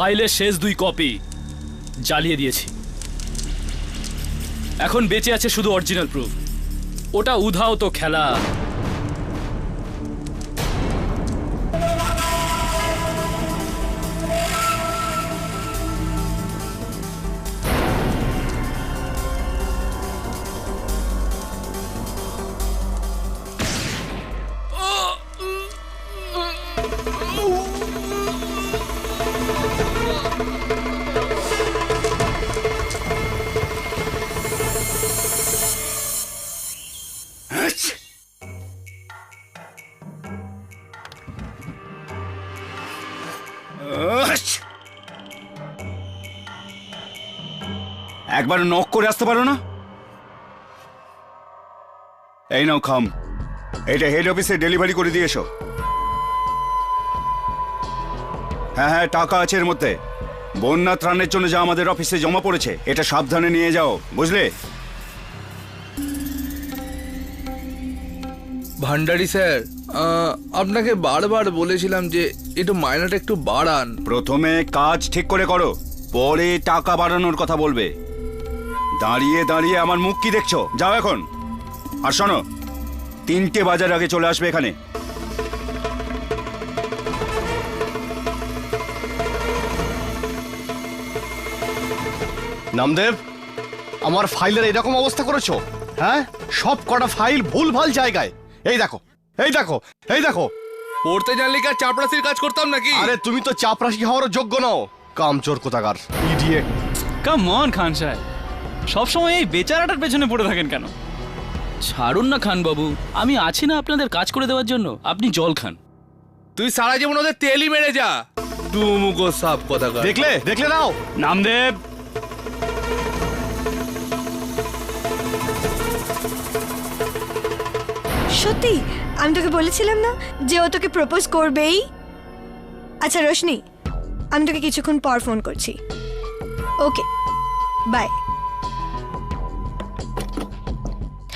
ফাইলের শেষ 2 কপি জ্বালিয়ে দিয়েছি। এখন বেঁচে আছে শুধু অরিজিনাল প্রুফ। ওটা উধাও তো খেলা। একবার নক করে আসতে পারো না? এই নাও খাম, এটা হেড অফিসে ডেলিভারি করে দিয়ে এসো। হ্যাঁ হ্যাঁ, টাকা আছে এর মধ্যে। বন্যা ত্রাণের জন্য যা আমাদের অফিসে জমা পড়েছে, এটা সাবধানে নিয়ে যাও, বুঝলে? ভান্ডারি স্যার, আপনাকে বারবার বলেছিলাম যে একটু মাইনাটা একটু বাড়ান। প্রথমে কাজ ঠিক করে করো, পরে টাকা বাড়ানোর কথা বলবে। দাঁড়িয়ে দাঁড়িয়ে আমার মুখ কি দেখছো? যাও এখন। আর শোনো, 3টে বাজার আগে চলে আসবে এখানে। নামদেব, আমার ফাইলের এরকম অবস্থা করেছো? হ্যাঁ, সব কটা ফাইল ভুলভাল জায়গায়। এই দেখো, এই দেখো, এই দেখো। পড়তে জানলে কি আর চাপরাশির কাজ করতাম নাকি? আরে তুমি তো চাপরাশি হওয়ারও যোগ্য নও, কামচোর কোথাকার, ইডিয়েট। কাম অন খান সাহেব, সবসময় এই বেচারাটার পেছনে পড়ে থাকেন কেন? ছাড়ুন না খান বাবু, আমি আছি না আপনাদের কাজ করে দেওয়ার জন্য। আপনি জল খান। তুই সারা জীবন ওদের তেলই মেরে যা, টুমুকো সাপ কোথাকার। দেখলে দেখলে নাও। নামদেব, সত্যি আমি তোকে বলেছিলাম না যে ও তোকে প্রপোজ করবেই। আচ্ছা রোশনি, আমি তোকে কিছুক্ষণ পর ফোন করছি। ওকে, বাই।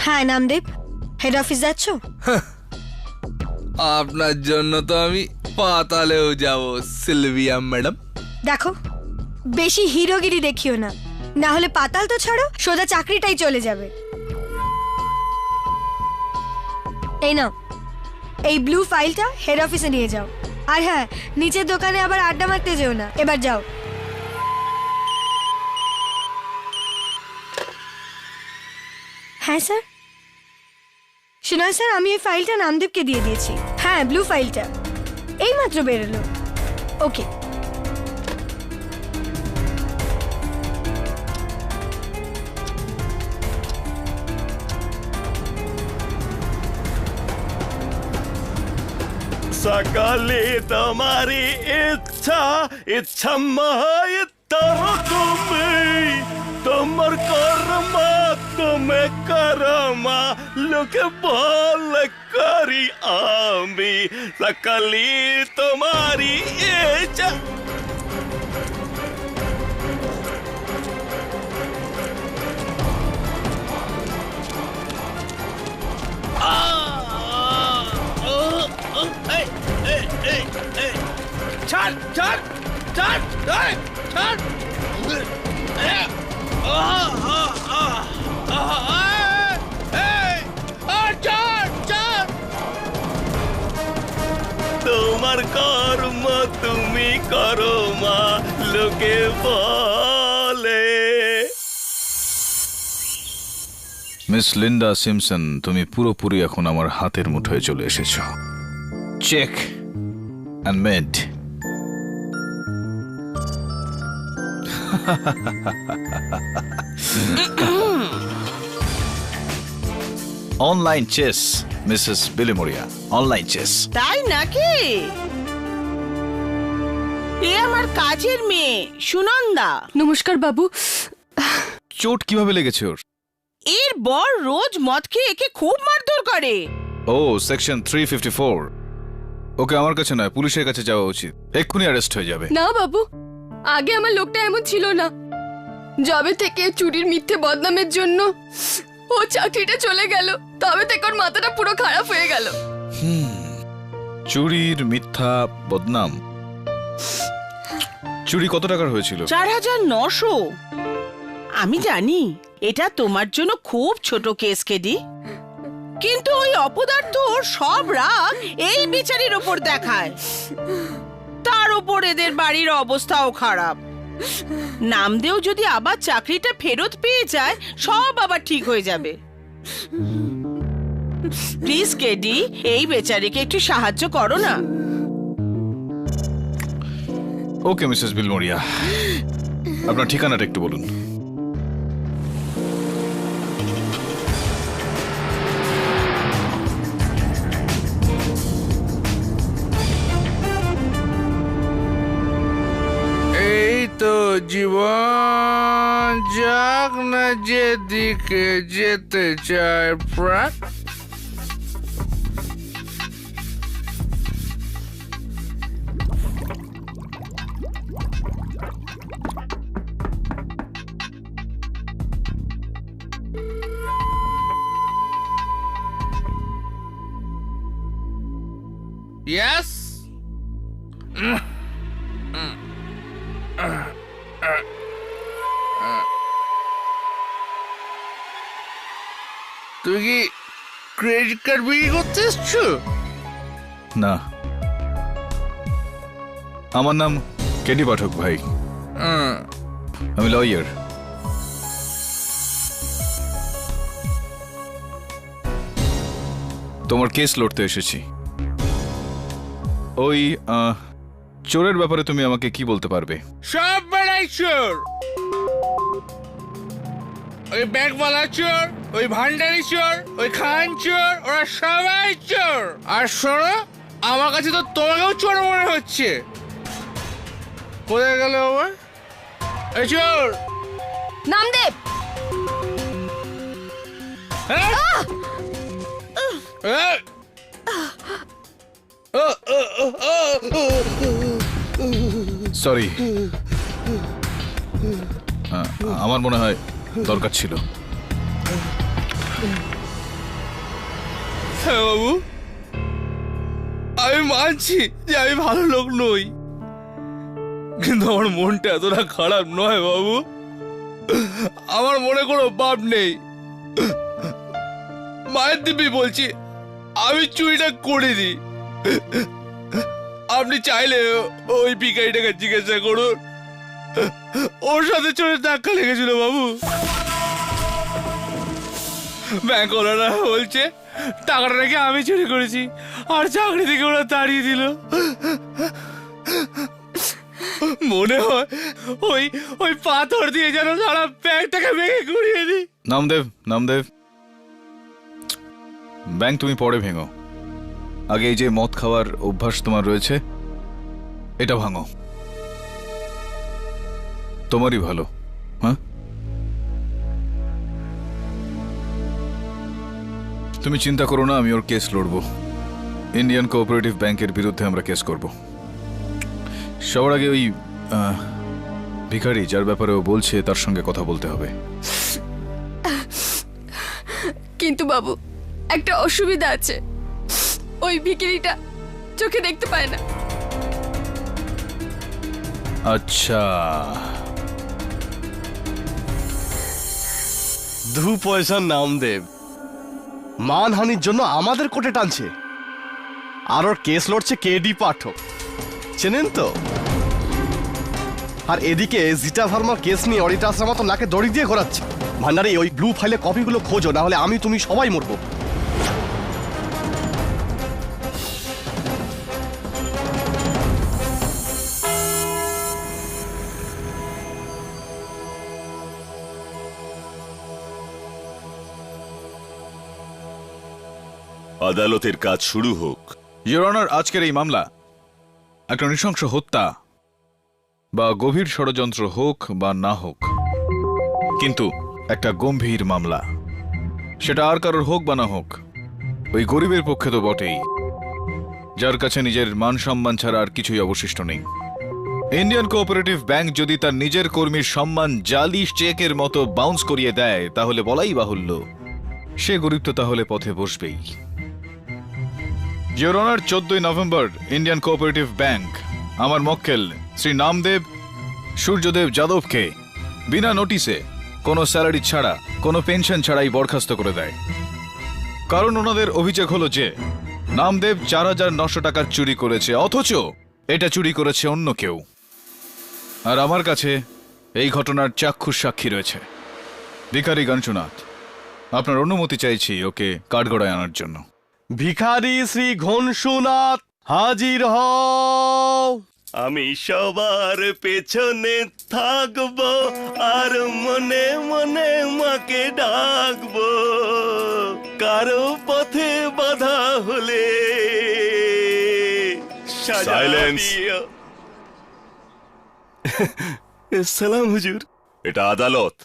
হ্যাঁ নামদেব, হেড অফিস যাচ্ছ? আপনার জন্য তো আমি পাতালেও যাব সিলভিয়া ম্যাডাম। দেখো, বেশি হিরোগিরি দেখিও না, না হলে পাতাল তো ছাড়ো, সোজা চাকরিটাই চলে যাবে। এই নাও, এই ব্লু ফাইলটা হেড অফিসে নিয়ে যাও। আর হ্যাঁ, নিচের দোকানে আবার আড্ডা মারতে যেও না। এবার যাও। হ্যাঁ স্যার। শুনুন স্যার, আমি এই ফাইলটা নামদেবকে দিয়ে দিয়েছি। হ্যাঁ, ব্লু ফাইলটা এইমাত্র বেরোলো। ওকে। সকালে তোমারি ইচ্ছা, ইচ্ছা মায়ের তুমি, তোমার কর্মা তুমি করমা, লোকে বলে করি আমি। সকালে তোমারি ইচ্ছা। ছাড় ছাড় ছাড় ছাড়। তোমার কর্ম তুমি করো মা, লোকে বলে। মিস লিন্ডা সিমসন, তুমি পুরোপুরি এখন আমার হাতের মুঠোয় চলে এসেছো। Check and mate. Online chess, Mrs Bilimoria, online chess. তাই নাকি? এ আমার কাজের মেয়ে সুনন্দা। নমস্কার বাবু। চোট কিভাবে লেগেছে ওর? এর বর রোজ মদ খেয়ে একে খুব মারধর করে। ও, সেকশন 354। ওকে আমার কাছে নয়, পুলিশের কাছে যাওয়া উচিত। এক্ষুনি অ্যারেস্ট হয়ে যাবে। না বাবু, আগে আমার লোকটা এমন ছিল না। যবে থেকে চুরির মিথ্যে বদনামের জন্য ও চাকরিটা চলে গেল, তবে থেকে ওর মাথাটা পুরো খারাপ হয়ে গেল। চুরির মিথ্যা বদনাম। চুরি কত টাকার হয়েছিল? 4,900। আমি জানি এটা তোমার জন্য খুব ছোট কেস কেডি, কিন্তু ওই অপদার্থ সব রাগ এই বেচারির ওপর দেখায়। তার উপর এদের বাড়ির অবস্থাও খারাপ। নামদেও যদি আবার চাকরিটা ফেরত পেয়ে যায়, সব আবার ঠিক হয়ে যাবে। প্লিজ কেডি, এই বেচারিকে একটু সাহায্য করো না। ওকে মিসেস বিলমোরিয়া, আপনার ঠিকানাটা একটু বলুন। এই তো জীবন, যাক না যেদিকে যেতে চায় প্রাণ। Yes? তুই কি ক্রেডিট কার্ড বিক্রি করতে এসছো? না, আমার নাম কেডি পাঠক ভাই, আমি লয়ার। তোমার কেস লড়তে এসেছি। ওই চোরের ব্যাপারে তুমি আমাকে কি বলতে পারবে? সব বেড়াই চোর, ওই ব্যাগওয়ালা চোর, ওই ভান্ডারি চোর, ওই খান চোর, ওরা সবাই চোর। আর শোনো, আমার কাছে তো তোমাকেও চোর মনে হচ্ছে। কোথায় গেল আমার এই চোর? নামদেব, সরি, আমার মনে হয় দরকার ছিল। হ্যাঁ বাবু, আমি মানছি যে আমি ভালো লোক নই, কিন্তু আমার মনটা এতটা খারাপ নয় বাবু। আমার মনে কোনো পাপ নেই। মায়ের দিব্যি বলছি, আমি চুরিটা করিনি। আপনি চাইলে ওই ভিখারিটাকে জিজ্ঞাসা করুন, ওর সাথে চোরের ধাক্কা লেগেছিল বাবু। ব্যাংকওয়ালারা বলছে টাকাটা নাকি আমি চুরি করেছি, আর চাকরি থেকে ওরা তাড়িয়ে দিল। মনে হয় ওই ওই পাথর দিয়ে যেন সারা ব্যাংকটাকে ভেঙে ঘুরিয়ে দিই। নামদেব, নামদেব, ব্যাংক তুমি পরে ভেঙো, আগে এই যে মদ খাওয়ার অভ্যাস তোমার রয়েছে এটা ভাঙো, তোমারই ভালো। হ্যাঁ, তুমি চিন্তা করো না, আমি ওর কেস লড়বো। ইন্ডিয়ান কোঅপারেটিভ ব্যাংকের বিরুদ্ধে আমরা কেস করব। সবার আগে ওই ভিখারি যার ব্যাপারে ও বলছে তার সঙ্গে কথা বলতে হবে। কিন্তু বাবু, একটা অসুবিধা আছে। ওই ভিখিরিটা চোখে দেখতে পায় না। আচ্ছা, 2 পয়সার নামদেব মানহানির জন্য আমাদের কোর্টে টানছে, আর ওর কেস লড়ছে কেডি পাঠক, চেনেন তো? আর এদিকে জিটা ভার্মার কেস নিয়ে অডিটার্সের মতো নাকে দড়ি দিয়ে ঘোরাচ্ছে। ভান্ডারে ওই ব্লু ফাইলে কপিগুলো খোঁজো, না হলে আমি তুমি সবাই মরবো। আদালতের কাজ শুরু হোক। ইওর অনার, আজকের এই মামলা একটা নৃশংস হত্যা বা গভীর ষড়যন্ত্র হোক বা না হোক, কিন্তু একটা গম্ভীর মামলা। সেটা আর কারোর হোক বা না হোক, ওই গরিবের পক্ষে তো বটেই, যার কাছে নিজের মান সম্মান ছাড়া আর কিছুই অবশিষ্ট নেই। ইন্ডিয়ান কোঅপারেটিভ ব্যাংক যদি তার নিজের কর্মীর সম্মান জালি চেকের মতো বাউন্স করিয়ে দেয়, তাহলে বলাই বাহুল্য সে গরিব তো তাহলে পথে বসবেই। ইওর অনার, 14ই নভেম্বর ইন্ডিয়ান কোঅপারেটিভ ব্যাংক আমার মক্কেল শ্রী নামদেব সূর্যদেব যাদবকে বিনা নোটিসে, কোনো স্যালারি ছাড়া, কোনো পেনশন ছাড়াই বরখাস্ত করে দেয়। কারণ ওনাদের অভিযোগ হলো যে নামদেব 4,900 টাকার চুরি করেছে, অথচ এটা চুরি করেছে অন্য কেউ। আর আমার কাছে এই ঘটনার চাক্ষুষ সাক্ষী রয়েছে। ভিখারি গণসুনাথ, আপনার অনুমতি চাইছি ওকে কাঠগড়ায় আনার জন্য। ভিখারি শ্রী ঘনসুনাথ হাজির হও। আমি সবার পেছনে থাকবো আর মনে মনে মাকে ডাকবো, কারো পথে বাধা হলে সাইলেন্স। সালাম হুজুর। এটা আদালত,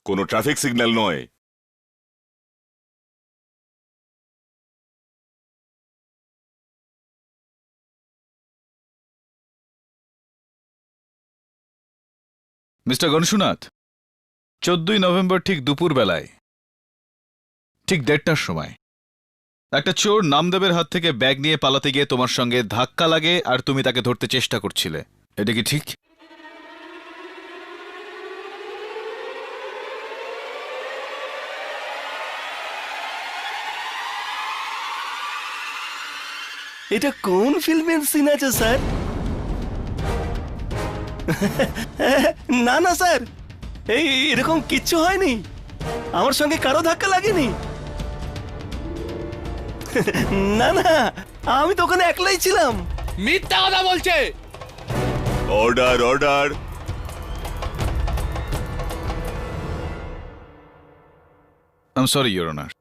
কোনো ট্রাফিক সিগন্যাল নয়। মিস্টার গণসুনাথ, 14ই নভেম্বর ঠিক দুপুর বেলায়, ঠিক 1:30টার সময় একটা চোর নামদেবের হাত থেকে ব্যাগ নিয়ে পালাতে গিয়ে তোমার সঙ্গে ধাক্কা লাগে আর তুমি তাকে ধরতে চেষ্টা করছিলে। এটা কি ঠিক? এটা কোন ফিল্মের সিন আছে স্যার? না না স্যার, এই এরকম কিচ্ছু হয়নি। আমার সঙ্গে কারো ধাক্কা লাগেনি। না না, আমি তো ওখানে একলাই ছিলাম। মিথ্যা কথা বলছে। Order order. I am sorry your honour.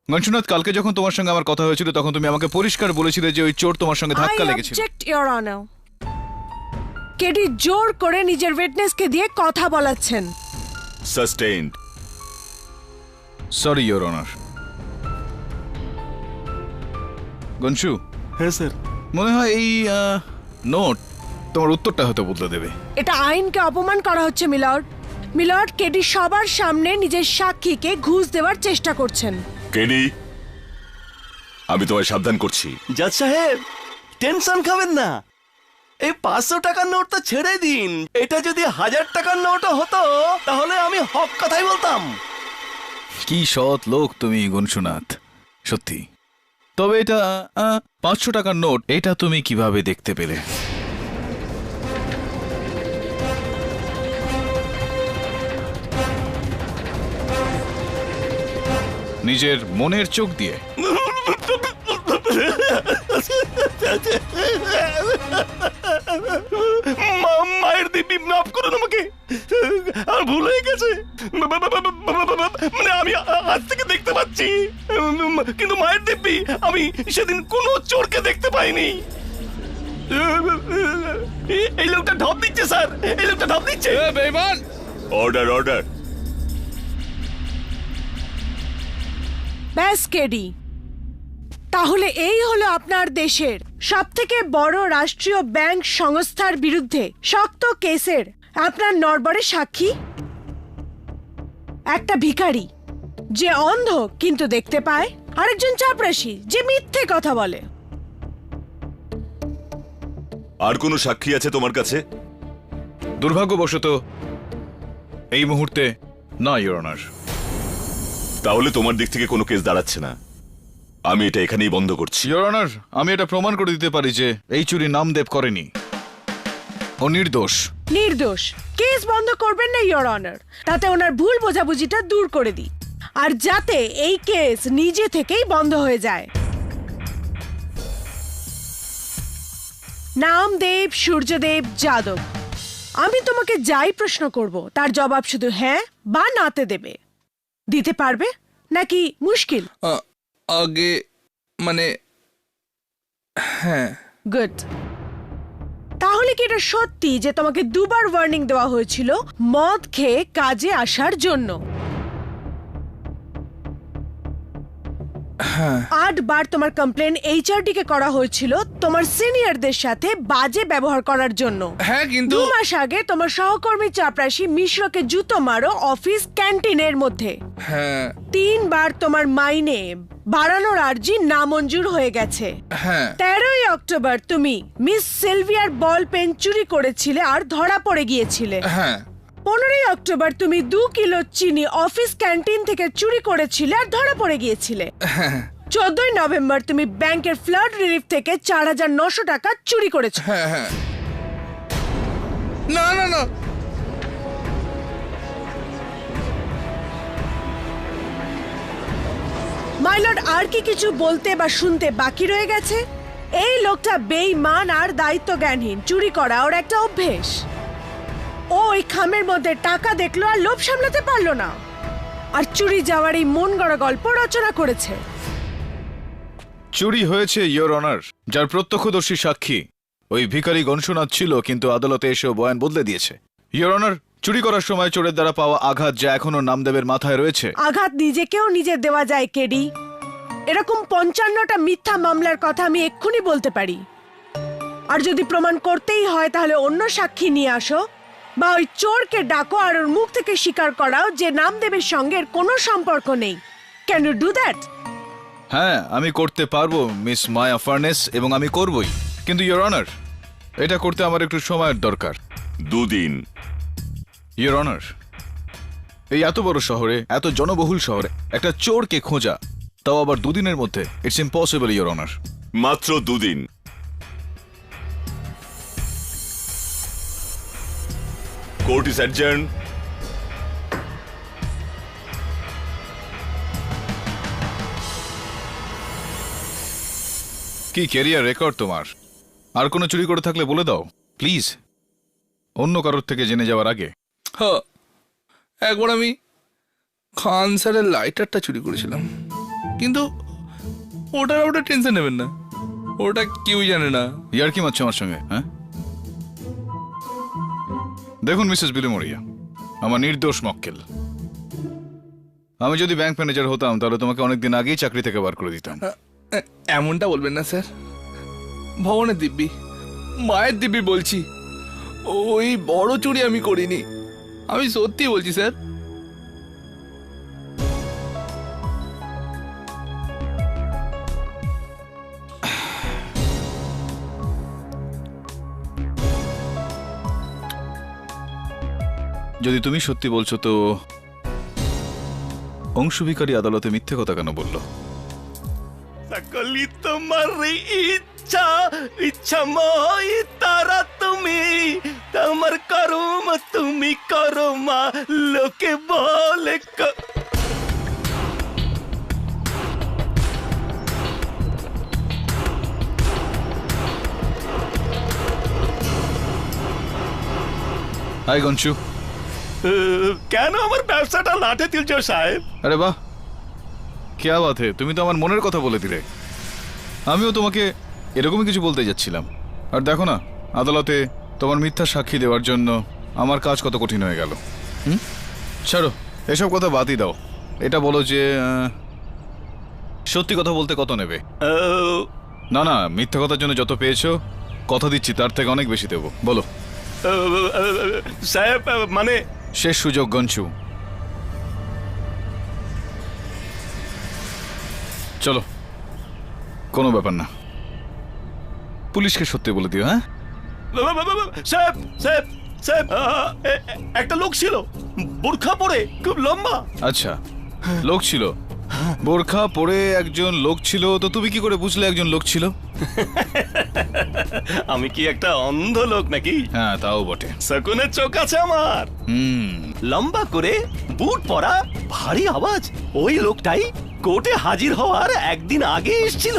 Ganshunath, কালকে যখন তোমার সঙ্গে আমার কথা হয়েছিল তখন তুমি আমাকে পরিষ্কার বলেছিলে যে ওই চোর তোমার সঙ্গে ধাক্কা লেগেছিল। ইওর অনার, কেডি জোর করে নিজের উইটনেসকে দিয়ে কথা বলাচ্ছেন। Sustained. Sorry your honour. Gonshu. হ্যাঁ স্যার। মনে হয় এই নোট তোমার উত্তরটা হয়তো বদলে দেবে। এটা আইনকে অপমান করা হচ্ছে মিলর্ড। মিলর্ড, কেডি সবার সামনে নিজের সাক্ষীকে ঘুষ দেওয়ার চেষ্টা করছেন। কেডি, আমি তোমায় সাবধান করছি। জাজ সাহেব, টেনশন খাবেন না। এই 500 টাকার নোটটা ছেড়ে দিন। এটা যদি 1000 টাকার নোটও হতো তাহলে আমি হক কথাই বলতাম। কি সৎ লোক তুমি গণসুনাথ, সত্যি। তবে এটা 500 টাকার নোট, এটা তুমি কিভাবে দেখতে পেলে? নিজের মনের চোখ দিয়ে? মায়ের দিব্যি মাফ করুন আমাকে, আর ভুল হয়ে গেছে। মানে আমি আজ থেকে দেখতে পাচ্ছি, কিন্তু মায়ের দিব্যি আমি সেদিন কোনো চোরকে দেখতে পাইনি। এই লোকটা ঢপ দিচ্ছে স্যার, এই লোকটা ঢপ দিচ্ছে। বেঈমান। Order order. ব্যাস কেডি, তাহলে এই হলো আপনার দেশের সবথেকে বড় রাষ্ট্রীয় ব্যাংক সংস্থার বিরুদ্ধে শক্ত কেসের আপনার নড়বড়ে সাক্ষী। একটা ভিখারি যে অন্ধ কিন্তু দেখতে পায়, আরেকজন চাপরাশি যে মিথ্যে কথা বলে। আর কোনো সাক্ষী আছে তোমার কাছে? দুর্ভাগ্যবশত এই মুহূর্তে না ইওর অনার। তাহলে তোমার দিক থেকে কোনো কেস দাঁড়াচ্ছে না। আমি এটা এখানেই বন্ধ করছি। ইওর অনার, আমি এটা প্রমাণ করে দিতে পারি যে এই চুরি নামদেব করেনি, ও নির্দোষ। নির্দোষ? কেস বন্ধ করবেন না ইওর অনার, তাতে ওনার ভুল বোঝাবুঝিটা দূর করে দিই, আর যাতে এই কেস নিজে থেকেই বন্ধ হয়ে যায়। নামদেব সূর্যদেব যাদব, আমি তোমাকে যাই প্রশ্ন করব তার জবাব শুধু হ্যাঁ বা নাতে দেবে। দিতে পারবে নাকি মুশকিল? আগে মানে হ্যাঁ। গুড। তাহলে কি এটা সত্যি যে তোমাকে দুবার ওয়ার্নিং দেওয়া হয়েছিল মদ খেয়ে কাজে আসার জন্য? 8 বার তোমার কমপ্লেন এইচআরডি কে করা হয়েছিল তোমার সিনিয়রদের সাথে বাজে ব্যবহার করার জন্য। হ্যাঁ কিন্তু 2 মাস আগে তোমার সহকর্মী চাপরাশি মিশ্রকে জুতো মারো অফিস ক্যান্টিনের মধ্যে। হ্যাঁ 3 বার তোমার মাইনে বাড়ানোর আর্জি নামঞ্জুর হয়ে গেছে। হ্যাঁ 13ই অক্টোবর তুমি মিস সিলভিয়ার বল পেন চুরি করেছিলে আর ধরা পড়ে গিয়েছিলে। হ্যাঁ 15ই অক্টোবর তুমি 2 কিলো চিনি অফিস ক্যান্টিন থেকে চুরি করেছিলে আর ধরা পড়ে গিয়েছিলে। 14ই নভেম্বর তুমি ব্যাংকের ফ্লাড রিলিফ থেকে 4900 টাকা চুরি করেছো। হ্যাঁ হ্যাঁ না না না মাইলর্ড আর কি কিছু বলতে বা শুনতে বাকি রয়ে গেছে? এই লোকটা বেঈমান আর দায়িত্বজ্ঞানহীন। চুরি করা ওর একটা অভ্যেস। ও ওই খামের মধ্যে টাকা দেখলো আর লোভ সামলাতে পারলো না, আর চুরি যাওয়ার এই মন গড়া গল্প রচনা করেছে। চুরি হয়েছে ইয়োর অনার, যার প্রত্যক্ষদর্শী সাক্ষী ওই ভিখারি গনসুনাথ ছিল, কিন্তু আদালতে এসেও বয়ান বদলে দিয়েছে। ইয়োর অনার, চুরি করার সময় চোরের দ্বারা পাওয়া আঘাত যা এখনো নামদেবের মাথায় রয়েছে। আঘাত নিজেকেও নিজে দেওয়া যায় কেডি। এরকম 55টা মিথ্যা মামলার কথা আমি এক্ষুনি বলতে পারি। আর যদি প্রমাণ করতেই হয় তাহলে অন্য সাক্ষী নিয়ে আসো, বা ওই চোরকে ডাকো আর ওর মুখ থেকে স্বীকার করাও যে নামদেবের সঙ্গে এর কোনো সম্পর্ক নেই। Can you do that? হ্যাঁ, আমি করতে পারবো মিস মায়া ফার্নেস, এবং আমি করবই। কিন্তু ইয়োর অনার, এটা করতে আমার একটু সময়ের দরকার। 2 দিন। ইয়োর অনার, এই এত বড় শহরে, এত জনবহুল শহরে একটা চোরকে খোঁজা, তাও আবার 2 দিনের মধ্যে, ইটস ইম্পসিবল ইয়োর অনার। মাত্র 2 দিন। Court is adjourn. কি ক্যারিয়ার রেকর্ড তোমার! আর কোনো চুরি করে থাকলে বলে দাও প্লিজ, অন্য কারোর থেকে জেনে যাওয়ার আগে। হ্যাঁ একবার আমি খান স্যারের লাইটারটা চুরি করেছিলাম, কিন্তু ওটা টেনশন নেবেন না, ওটা কেউ জানে না। ইয়ার কি মারছো আমার সঙ্গে? হ্যাঁ, দেখুন মিসেস বিলুমরিয়া, আমার নির্দোষ মক্কেল। আমি যদি ব্যাংক ম্যানেজার হতাম তাহলে তোমাকে অনেকদিন আগেই চাকরি থেকে বার করে দিতাম। এমনটা বলবেন না স্যার, ভগবানের দিব্যি, মায়ের দিব্যি বলছি, ওই বড় চুরি আমি করিনি, আমি সত্যি বলছি স্যার। যদি তুমি সত্যি বলছো তো অংশবিকারী আদালতে মিথ্যে কথা কেন বললো? সকলি তোমার ইচ্ছা, ইচ্ছা মই তারা তুমি, তোমার করম তুমি করো মা, লোকে বলে হাই গঞ্চু। কেন আমার ব্যবসাটা লাটে তুলছো সাহেব? আরে বাহ, কে বাত হে, তুমি তো আমার মনের কথা বলে দিলে। আমিও তোমাকে এরকমই কিছু বলতে যাচ্ছিলাম। আর দেখো না, আদালতে তোমার মিথ্যা সাক্ষী দেওয়ার জন্য আমার কাজ কত কঠিন হয়ে গেল। ছাড়ো, এসব কথা বাদই দাও। এটা বলো যে সত্যি কথা বলতে কত নেবে? না না, মিথ্যা কথার জন্য যত পেয়েছো, কথা দিচ্ছি তার থেকে অনেক বেশি দেবো। বলো সাহেব, মানে শেষ সুযোগ গঞ্চু, চলো। কোনো ব্যাপার না, পুলিশকে সত্যি বলে দিও। হ্যাঁ সাহেব, সাহেব, সাহেব, একটা লোক ছিল বোরখা পরে, খুব লম্বা। আচ্ছা, লোক ছিল, বোরখা পরে একজন লোক ছিল। তো তুমি কি করে বুঝলে একজন লোক ছিল? আমি কি একটা অন্ধ লোক নাকি? হ্যাঁ, তাও বটে। শকুনের চোখ আছে আমার। লম্বা করে, বুট পরা, ভারী আওয়াজ। ওই লোকটাই কোর্টে হাজির হওয়ার একদিন আগে এসেছিল।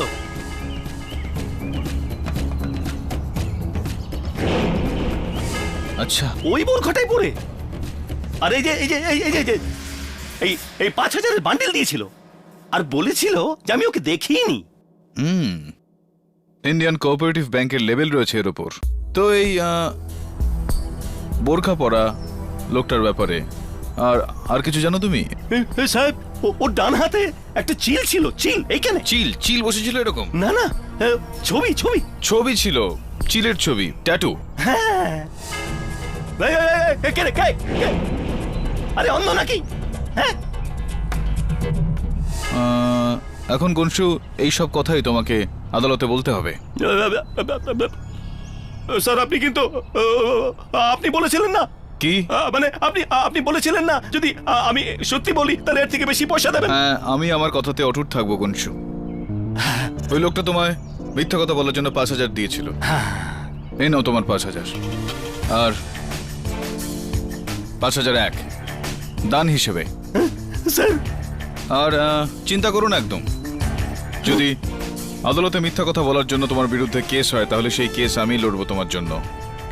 আচ্ছা, ওই বোরখাটাই পরে। আর এই যে এই যে এই যে এই 5000-এর বান্ডেল দিয়েছিল, আর বলেছিল যে আমি ওকে দেখিনি। ইন্ডিয়ান কোঅপারেটিভ ব্যাংকের লেভেল রয়েছে এর ওপর। তো এই বোরখা পরা লোকটার ব্যাপারে আর আর কিছু জানো তুমি? সাহেব ওর ডান হাতে একটা চিল ছিল, চিল এইখানে। চিল চিল বসেছিল এরকম? না না, ছবি ছবি ছবি ছিল, চিলের ছবি, ট্যাটু। হ্যাঁ। কে রে, কে? আরে অন্ধ নাকি? হ্যাঁ, এখন গনশু এই সব কথাই তোমাকে আদালতে বলতে হবে। স্যার আপনি কিন্তু আপনি বলেছিলেন না কি? মানে আপনি বলেছিলেন না যদি আমি সত্যি বলি তাহলে এর থেকে বেশি পয়সা দেবেন। হ্যাঁ, আমি আমার কথাতে অটুট থাকবো গনশু। ওই লোকটা তোমায় মিথ্যা কথা বলার জন্য 5,000 দিয়েছিল। এই নাও তোমার 5,000, আর 5,001 দান হিসেবে। স্যার, আর চিন্তা করো না একদম, যদি আদালতে মিথ্যা কথা বলার জন্য তোমার বিরুদ্ধে কেস হয় তাহলে সেই কেস আমি লড়বো তোমার জন্য,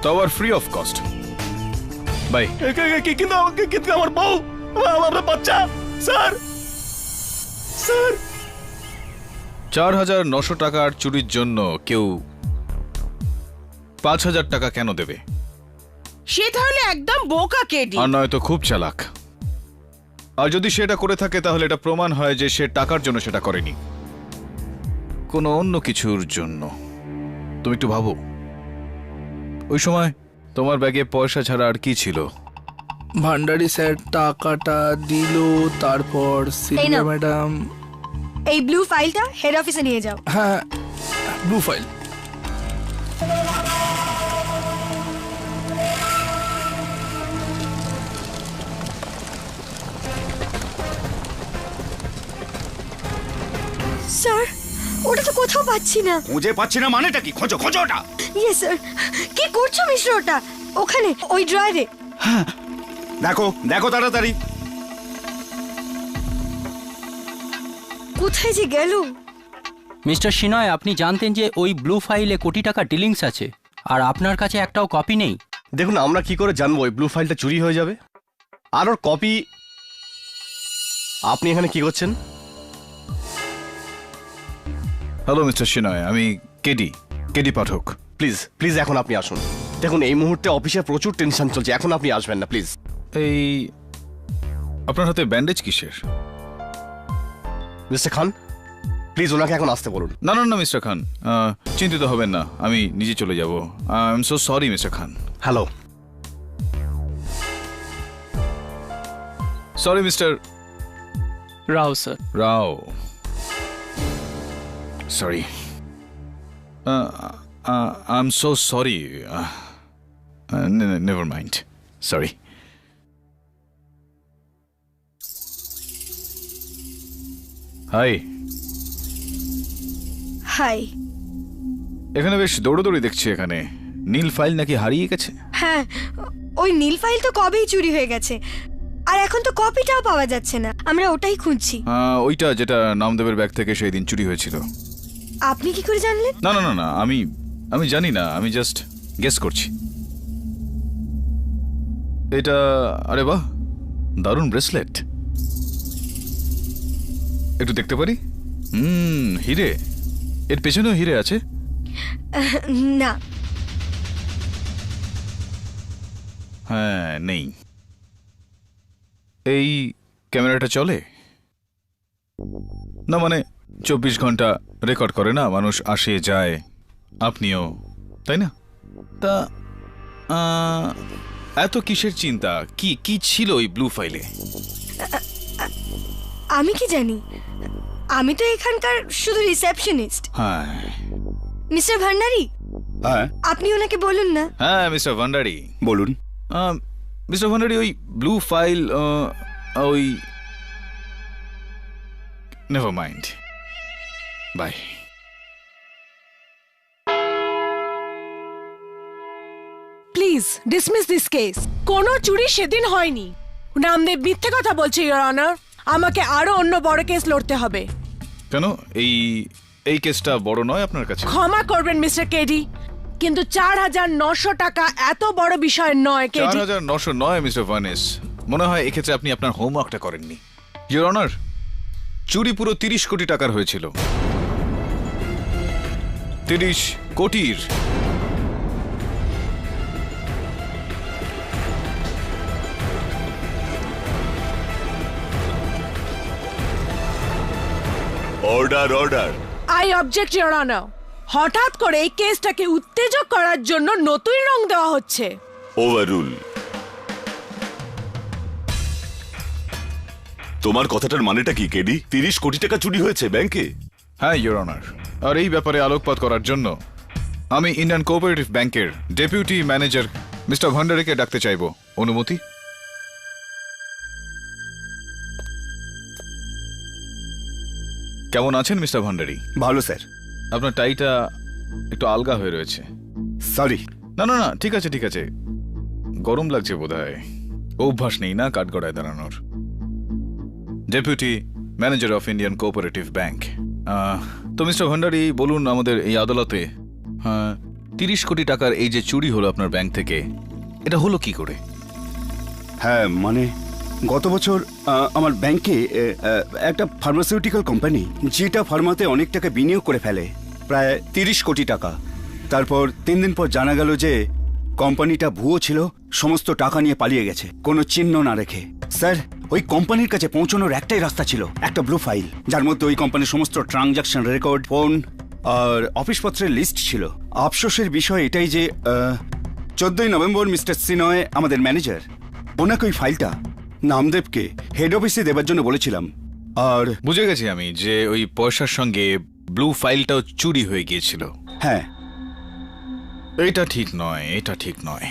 তাও আর ফ্রি অফ কস্ট। বাই। কিন্তু আমার বউ, আমার বাচ্চা, স্যার স্যার। 4,900 টাকার চুরির জন্য কেউ 5,000 টাকা কেন দেবে? সে তাহলে একদম বোকা কেডি। আর নয়তো খুব চালাক। আর যদি সেটা করে থাকে তাহলে এটা প্রমাণ হয় যে সে টাকার জন্য সেটা করেনি, কোনো অন্য কিছুর জন্য। তুমি একটু ভাবো, ওই সময় তোমার ব্যাগে পয়সা ছাড়া আর কি ছিল? ভান্ডারি স্যার টাকাটা দিল, তারপর এই সিলভা নাও। ম্যাডাম। এই ব্লু ফাইলটা হেড অফিসে নিয়ে যাও। হ্যাঁ, ব্লু ফাইল। স্যার, ওটা তো কোথাও পাচ্ছি না। খুঁজে পাচ্ছি না মানেটা কি? খোঁজো খোঁজো ওটা। ইয়ে স্যার, কি করছো মিশ্র? ওটা ওখানে ওই ড্রয়ারে। দেখো দেখো তাড়াতাড়ি। কোথায় যে গেল? মিস্টার সিনয়, আপনি জানতেন যে ওই ব্লু ফাইলে কোটি টাকা ডিলিংস আছে, আর আপনার কাছে একটাও কপি নেই? দেখুন, আমরা কি করে জানবো ওই ব্লু ফাইলটা চুরি হয়ে যাবে? আর ওর কপি। আপনি এখানে কি করছেন? হ্যালো মিস্টার সিনয়, আমি কেডি পাঠক। প্লিজ প্লিজ এখন আপনি আসুন। দেখুন, এই মুহূর্তে অফিসে প্রচুর টেনশন চলছে, এখন আপনি আসবেন না প্লিজ। এই আপনার হাতে ব্যান্ডেজ কিসের? মিস্টার খান, প্লিজ ওনাকে এখন আসতে বলুন। না না না মিস্টার খান, চিন্তিত হবেন না, আমি নিজে চলে যাব। I am so sorry mister Khan. Hello. Sorry mister Rao sir. Rao, sorry. I am so sorry. Never mind, sorry. Hi. Hi. এখানে বেশ দৌড়দৌড়ি দেখছি। এখানে নীল ফাইল নাকি হারিয়ে গেছে? হ্যাঁ, ওই নীল ফাইল তো কবেই চুরি হয়ে গেছে, আর এখন তো কপিটাও পাওয়া যাচ্ছে না। আমরা ওটাই খুঁজছি। ওইটা যেটা নামদেবের ব্যাগ থেকে সেই দিন চুরি হয়েছিল। আপনি কি করে জানলেন? না না না না, আমি জানি না, আমি জাস্ট গেস করছি। এটা, আরে বাহ, দারুণ ব্রেসলেট। একটু দেখতে পারি? হিরে। এর পেছনেও হিরে আছে? না। হ্যাঁ, নেই। এই ক্যামেরাটা চলে না? মানে 24 ঘন্টা রেকর্ড করে না, মানুষ আসে যায়, আপনিও, তাই না? তা এত কিসের চিন্তা? কি ছিল ওই ব্লু ফাইলে? আমি কি জানি, আমি তো এখানকার শুধু রিসেপশনিস্ট। হ্যাঁ মিস্টার ভান্ডারি, হ্যাঁ আপনি ওনাকে বলুন না। হ্যাঁ মিস্টার ভান্ডারি বলুন। মিস্টার ভান্ডারি, ওই ব্লু ফাইল, ওই never mind, bye. Please dismiss this case. কোনো চুরি সেদিন হয়নি। নামদেব মিথ্যে কথা বলছে, ইওর অনার। আমাকে আরো অন্য বড় কেস লড়তে হবে। কেন? এই কেসটা বড় নয় আপনার কাছে? ক্ষমা করবেন মিস্টার কেডি, কিন্তু 4,900 টাকা এত বড় বিষয় নয় কেডি। 4,900 নয় মিস্টার ভানেস, মনে হয় এক্ষেত্রে আপনি আপনার হোমওয়ার্কটা করেননি। ইওর অনার, চুরি পুরো 30 কোটি টাকার হয়েছিল। 30 কোটির। Order order. I object your honour. হঠাৎ করে এই কেসটাকে উত্তেজক করার জন্য নতুন রং দেওয়া হচ্ছে। ওভাররুল। তোমার কথাটার মানেটা কি কেডি? 30 কোটি টাকা চুরি হয়েছে ব্যাংকে? হ্যাঁ ইওর অনার, আর এই ব্যাপারে আলোকপাত করার জন্য আমি ইন্ডিয়ান কোঅপারেটিভ ব্যাংকের ডেপুটি ম্যানেজার মিস্টার ভান্ডারিকে ডাকতে চাইব। অনুমতি? কেমন আছেন মিস্টার ভান্ডারি? ভালো স্যার। আপনার টাইটা একটু আলগা হয়ে রয়েছে। সরি। না না না, ঠিক আছে ঠিক আছে, গরম লাগছে বোধহয়। অভ্যাস নেই না কাঠগড়ায় দাঁড়ানোর। Deputy manager of Indian cooperative bank. তো মিস্টার ভান্ডারি বলুন, আমাদের এই আদালতে 30 কোটি টাকার এই যে চুরি হলো আপনার ব্যাংক থেকে, এটা হলো কি করে? হ্যাঁ মানে গত বছর আমার ব্যাংকে একটা ফার্মাসিউটিক্যাল কোম্পানি যেটা ফার্মাতে অনেক টাকা বিনিয়োগ করে ফেলে, প্রায় 30 কোটি টাকা। তারপর 3 দিন পর জানা গেল যে কোম্পানিটা ভুয়ো ছিল, সমস্ত টাকা নিয়ে পালিয়ে গেছে কোনো চিহ্ন না রেখে। স্যার, ওই কোম্পানির কাছে পৌঁছানোর একটাই রাস্তা ছিল, একটা ব্লু ফাইল যার মধ্যে ওই কোম্পানির সমস্ত ট্রানজাকশন রেকর্ড, ফোন আর অফিসপত্রের লিস্ট ছিল। আফসোসের বিষয় এটাই যে 14ই নভেম্বর মিস্টার সিনয়, আমাদের ম্যানেজার, ওনাকে ওই ফাইলটা নামদেবকে হেড অফিসে দেবার জন্য বলেছিলাম। আর বুঝে গেছি আমি যে ওই পয়সার সঙ্গে ব্লু ফাইলটাও চুরি হয়ে গিয়েছিল। হ্যাঁ, এটা ঠিক নয়, এটা ঠিক নয়।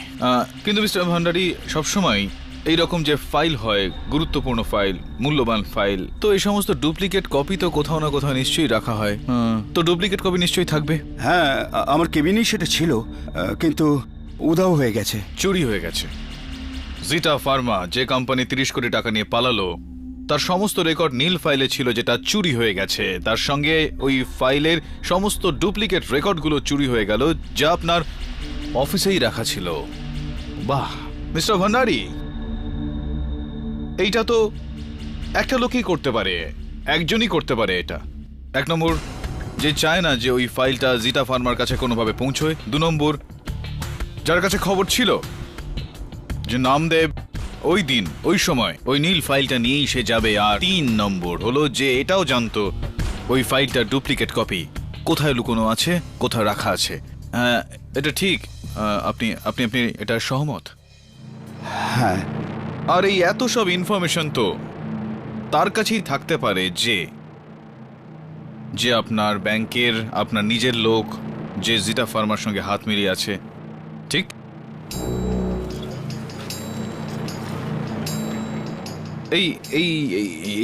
কিন্তু মিস্টার ভান্ডারি, সবসময় এইরকম যে ফাইল হয়, গুরুত্বপূর্ণ ফাইল, মূল্যবান ফাইল, তো এই সমস্ত ডুপ্লিকেট কপি তো কোথাও না কোথাও নিশ্চয়ই রাখা হয়। তো ডুপ্লিকেট কপি নিশ্চয়ই থাকবে। হ্যাঁ, আমার কেবিনেই সেটা ছিল, কিন্তু উধাও হয়ে গেছে, চুরি হয়ে গেছে। জিটা ফার্মা যে কোম্পানি 30 কোটি টাকা নিয়ে পালালো, তার সমস্ত রেকর্ড নীল ফাইলে ছিল, যেটা চুরি হয়ে গেছে। তার সঙ্গে ওই ফাইলের সমস্ত ডুপ্লিকেট রেকর্ডগুলো চুরি হয়ে গেল, যা আপনার অফিসেই রাখা ছিল। বাহ মিস্টার ভান্ডারি, এইটা তো একটা লোকই করতে পারে, একজনই করতে পারে এটা। 1 নম্বর, যে চায় না যে ওই ফাইলটা জিটা ফার্মার কাছে কোনোভাবে পৌঁছয়। 2 নম্বর, যার কাছে খবর ছিল যে নামদেব ওই দিন ওই সময় ওই নীল ফাইলটা নিয়েই সে যাবে। আর 3 নম্বর হলো যে এটাও জানতো ওই ফাইলটা ডুপ্লিকেট কপি কোথায় লুকোনো আছে, কোথায় রাখা আছে। হ্যাঁ, এটা ঠিক। আপনি আপনি আপনি এটা সহমত? হ্যাঁ। আর এই এত সব ইনফরমেশন তো তার কাছেই থাকতে পারে যে আপনার ব্যাংকের আপনার নিজের লোক, যে জিটা ফার্মার সঙ্গে হাত মিলিয়ে আছে, ঠিক? এই এই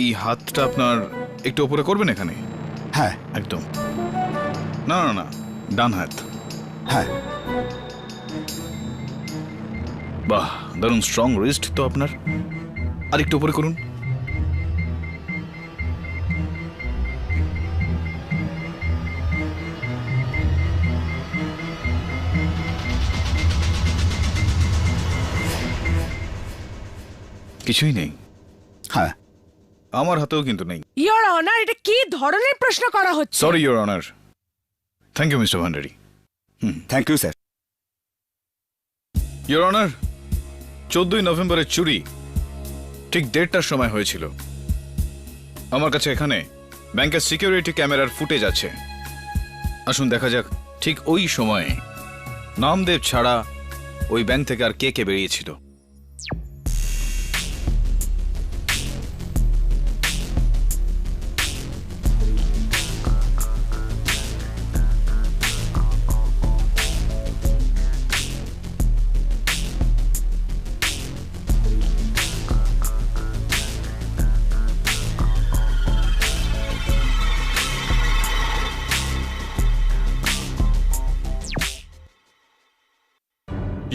এই হাতটা আপনার একটু উপরে করবেন এখানে। হ্যাঁ একদম। না না না, ডান হাত। হ্যাঁ। বাহ, দারুণ স্ট্রং রিস্ট তো আপনার। আর একটু উপরে করুন। কিছুই নেই। হ্যাঁ, আমার হাতেও কিন্তু নেই। ইওর অনার, এটা কি ধরনের প্রশ্ন করা হচ্ছে? Sorry your honour. Thank you Mr Bhandari. Thank you sir. Your honour, 14ই নভেম্বরের চুরি ঠিক 1:30টার সময় হয়েছিল। আমার কাছে এখানে ব্যাংকের সিকিউরিটি ক্যামেরার ফুটেজ আছে। আসুন দেখা যাক ঠিক ওই সময়ে নামদেব ছাড়া ওই ব্যাংক থেকে আর কে কে বেরিয়েছিল।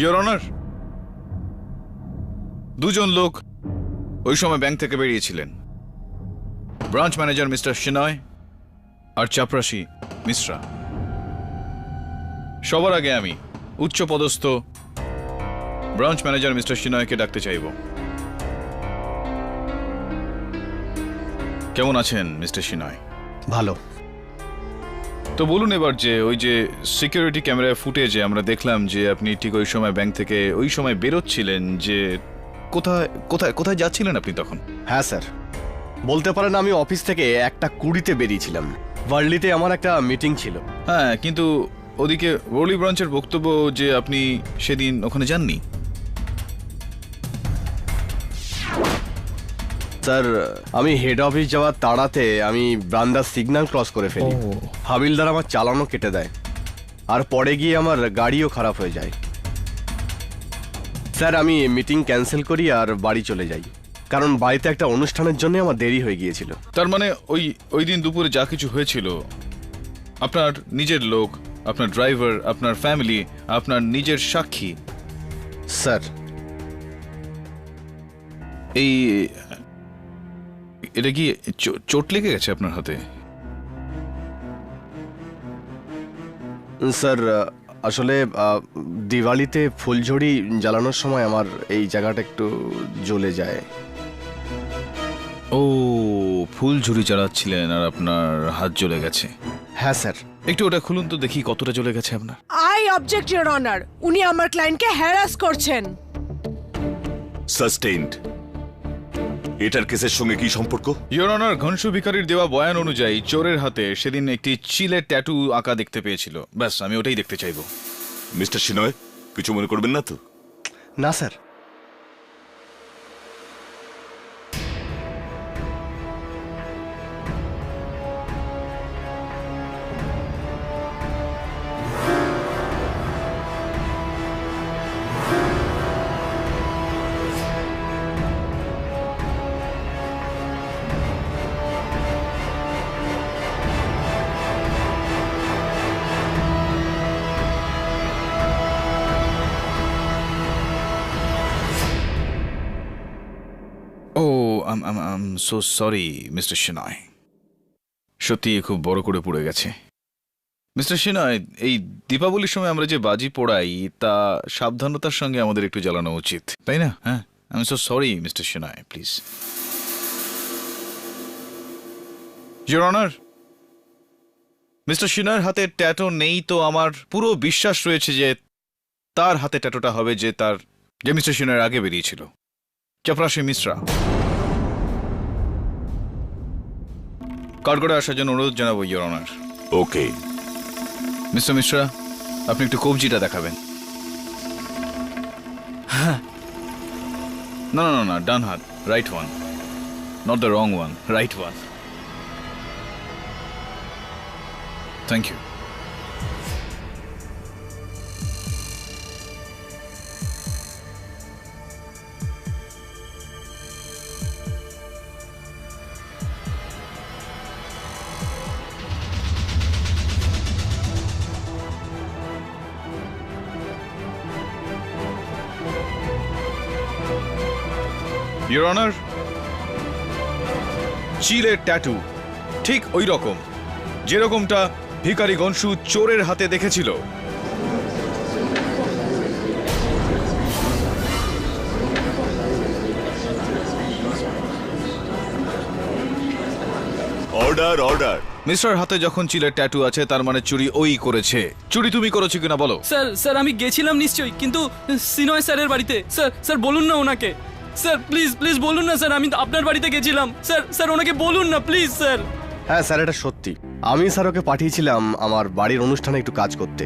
ইওর অনার, 2 জন লোক ওই সময় ব্যাংক থেকে বেরিয়েছিলেন। ব্রাঞ্চ ম্যানেজার মিস্টার সিনয় আর চাপরাশি মিশ্রা। সবার আগে আমি উচ্চ পদস্থ ব্রাঞ্চ ম্যানেজার মিস্টার সিনয়কে ডাকতে চাইব। কেমন আছেন মিস্টার সিনয়? ভালো। তো বলুন এবার, যে ওই যে সিকিউরিটি ক্যামেরায় ফুটেজে আমরা দেখলাম যে আপনি ঠিক ওই সময় ব্যাংক থেকে ওই সময় বেরোচ্ছিলেন, যে কোথায় কোথায় কোথায় যাচ্ছিলেন আপনি তখন? হ্যাঁ স্যার, বলতে পারেন আমি অফিস থেকে 1:20 বেরিয়েছিলাম। ওয়ার্ল্ডলিতে আমার একটা মিটিং ছিল। হ্যাঁ, কিন্তু ওদিকে ওর্লি ব্রাঞ্চের বক্তব্য যে আপনি সেদিন ওখানে যাননি। স্যার, আমি হেড অফিস যাওয়ার তাড়াতে আমি ব্রান্দার সিগন্যাল ক্রস করে ফেলি। হাবিলদার আমার চালানো কেটে দেয়, আর পরে গিয়ে আমার গাড়িও খারাপ হয়ে যায়। স্যার, আমি মিটিং ক্যান্সেল করি আর বাড়ি চলে যাই, কারণ বাড়িতে একটা অনুষ্ঠানের জন্য আমার দেরি হয়ে গিয়েছিল। তার মানে ওই দিন দুপুরে যা কিছু হয়েছিল, আপনার নিজের লোক, আপনার ড্রাইভার, আপনার ফ্যামিলি, আপনার নিজের সাক্ষী, স্যার, এটা কি চোট লেগে গেছে আপনার হাতে? স্যার, আসলে দিওয়ালিতে ফুলঝড়ি জ্বালানোর সময় আমার এই জায়গাটা একটু জ্বলে যায়। ও, ফুলঝুরি চালাচ্ছিলেন আর আপনার হাত জ্বলে গেছে? হ্যাঁ স্যার। একটু ওটা খুলুন তো দেখি কতটা জ্বলে গেছে আপনার। আই অবজেক্ট ইওর অনার, উনি আমার ক্লায়েন্টকে হ্যারাস করছেন। সাস্টেইনড। এটার কেসের সঙ্গে কি সম্পর্ক? ইওর অনার, ঘনশু ভিখারির দেওয়া বয়ান অনুযায়ী চোরের হাতে সেদিন একটি চিলের ট্যাটু আঁকা দেখতে পেয়েছিল। ব্যাস, আমি ওটাই দেখতে চাইবো। মিস্টার সিনয়, কিছু মনে করবেন না তো? না স্যার। ও, আম সো সরি মিস্টার সিনয়, সত্যি খুব বড় করে পড়ে গেছে। মিস্টার সিনয়, এই দীপাবলির সময় আমরা যে বাজি পোড়াই তা সাবধানতার সঙ্গে আমাদের একটু জ্বালানো উচিত, তাই না? হ্যাঁ, I am so sorry Mr Sinoy, please. Your honour, Mr সিনয়ের হাতে ট্যাটু নেই, তো আমার পুরো বিশ্বাস রয়েছে যে তার হাতে ট্যাটুটা হবে যে মিস্টার সিনয়ের আগে বেরিয়েছিল, চপরাশি মিশ্রা। কার করে আসার জন্য অনুরোধ জানাবো your honour. Okay. Mr Mishra, আপনি একটু কবজিটা দেখাবেন। না না না, ডান হাত, right one, not the wrong one, right one. Thank you. Your honour, চিলের ট্যাটু ঠিক ওই রকম যেরকমটা ভিখারি গনশু চোরের হাতে দেখেছিল। Order, order. মিস্টার হাতে যখন চিলের ট্যাটু আছে, তার মানে চুরি ওই করেছে। চুরি তুমি করেছো কিনা বলো? স্যার আমি গেছিলাম নিশ্চয়ই, কিন্তু সিনয় স্যারের বাড়িতে। স্যার বলুন না ওনাকে। স্যার প্লিজ বলুন না স্যার, আমি আপনার বাড়িতে গেছিলাম। স্যার ওনাকে বলুন না প্লিজ স্যার। হ্যাঁ স্যার, এটা সত্যি। আমি স্যার ওকে পাঠিয়েছিলাম আমার বাড়ির অনুষ্ঠানে একটু কাজ করতে।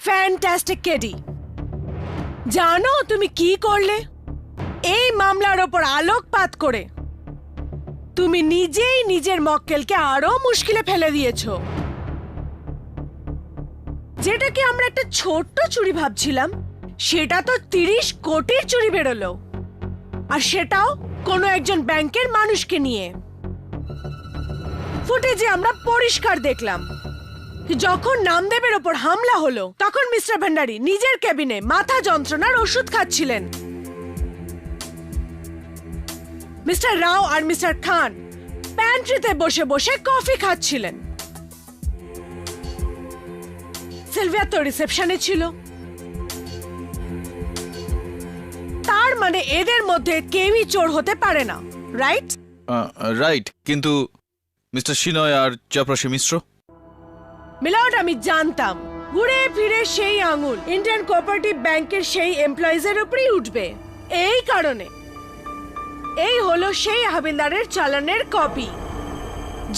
ফ্যান্টাস্টিক কেডি, জানো তুমি কি করলে? এই মামলার ওপর আলোকপাত করে তুমি নিজেই নিজের মক্কেলকে আরো মুশকিলে ফেলে দিয়েছো। যেটাকে আমরা একটা ছোট্ট চুরি ভাবছিলাম, সেটা তো 30 কোটির চুরি বেরোলো, আর সেটাও কোনো একজন ব্যাংকের মানুষকে নিয়ে। ফুটেজে আমরা পরিষ্কার দেখলাম যখন নামদেবের ওপর হামলা হলো, তখন মিস্টার ভান্ডারী নিজের কেবিনে মাথা যন্ত্রণার ওষুধ খাচ্ছিলেন। মিস্টার রাও আর মিস্টার খান প্যান্ট্রিতে বসে বসে কফি খাচ্ছিলেন। সিলভিয়া তো রিসেপশনে ছিল। তার মানে এদের মধ্যে কেউই চোর হতে পারে না, রাইট? রাইট, কিন্তু মিস্টার সিনয় আর চপরাশি মিশ্র? মিলর্ড, আমি জানতাম ঘুরে ফিরে সেই আঙুল ইন্ডিয়ান কোঅপারেটিভ ব্যাংকের সেই এমপ্লয়িজের উপরেই উঠবে। এই কারণে এই হলো সেই হাবিলদারের চালানের কপি,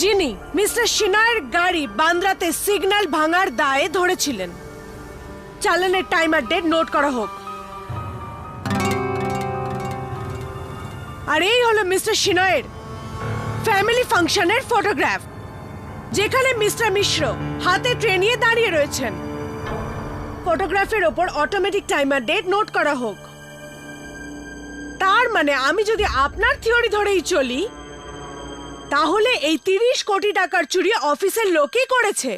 যিনি মিস্টার সিনয়ের গাড়ি বান্দ্রাতে সিগন্যাল ভাঙার দায়ে ধরেছিলেন। চালানের টাইম আর ডেট নোট করা হোক। আর এই হলো মিস্টার সিনয়ের ফ্যামিলি ফাংশনের ফটোগ্রাফ, যেখানে মিস্টার মিশ্র হাতে ট্রে নিয়ে দাঁড়িয়ে রয়েছেন। ফটোগ্রাফের ওপর অটোমেটিক টাইমার ডেট নোট করা হোক। তার মানে আমি যদি আপনার থিওরি ধরেই চলি, তাহলে এই 30 কোটি টাকার চুরি অফিসের লোকই করেছে।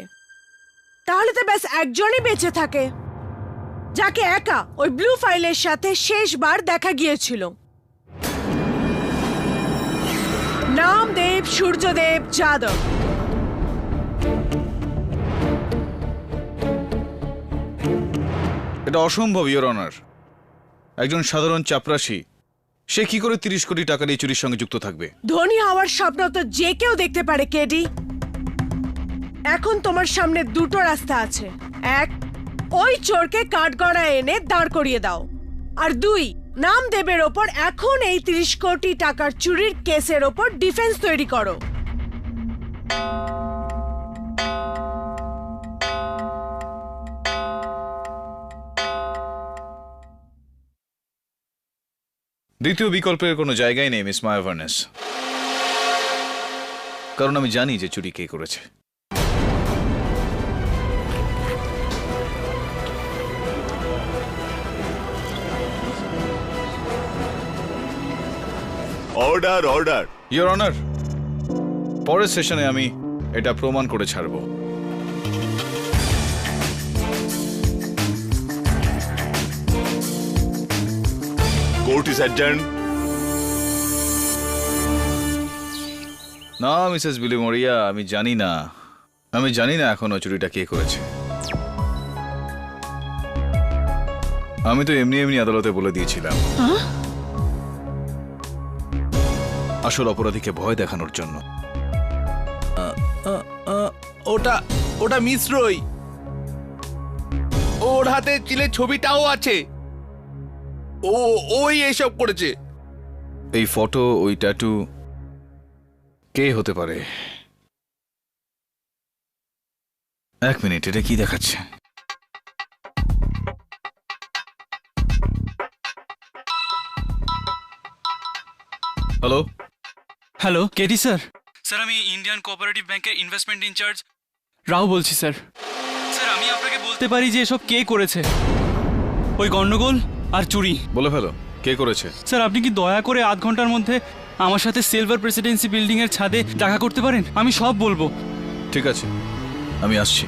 তাহলে তো ব্যাস একজনই বেঁচে থাকে, যাকে একা ওই ব্লু ফাইলের সাথে শেষবার দেখা গিয়েছিল। নাম দেব সূর্যদেব যাদব। এটা অসম্ভব, ইওর অনার। একজন সাধারণ চাপরাশি সে কি করে 30 কোটি টাকার এই চুরির সঙ্গে যুক্ত থাকবে? ধনী হওয়ার স্বপ্ন তো যে কেউ দেখতে পারে কেডি। এখন তোমার সামনে দুটো রাস্তা আছে। এক, ওই চোরকে কাঠগড়ায় এনে দাঁড় করিয়ে দাও। আর দুই, নাম দেবের ওপর এখন এই 30 কোটি টাকার চুরির কেসের ওপর ডিফেন্স তৈরি করো। দ্বিতীয় বিকল্পের কোনো জায়গায় নেই মিস মায়া ভার্নেস, কারণ আমি জানি যে চুরি কে করেছে। Order order. ইওর অনার, পরের সেশনে আমি এটা প্রমাণ করে ছাড়ব। Court is adjourn. না মিসেস বিলি মরিয়া, আমি জানি না এখনো চুরিটা কে করেছে। আমি তো এমনি আদালতে বলে দিয়েছিলাম, আসল অপরাধীকে ভয় দেখানোর জন্য। ওটা মিশ্রই, ওর হাতে চিলের ছবিটাও আছে। ওই এসব করেছে। এই ফটো, ওই ট্যাটু কে হতে পারে? এক মিনিট, এটা কি দেখাচ্ছে? Hello hello, KD sir. Sir, আমি ইন্ডিয়ান কোঅপারেটিভ ব্যাংকের ইনভেস্টমেন্ট ইনচার্জ রাও বলছি স্যার। স্যার, আমি আপনাকে বলতে পারি যে এসব কে করেছে, ওই গন্ডগোল আর চুরি। বলে ফেলো, কে করেছে? স্যার, আপনি কি দয়া করে আধ ঘন্টার মধ্যে আমার সাথে সিলভার প্রেসিডেন্সি বিল্ডিং এর ছাদে দেখা করতে পারেন? আমি সব বলবো। ঠিক আছে, আমি আসছি।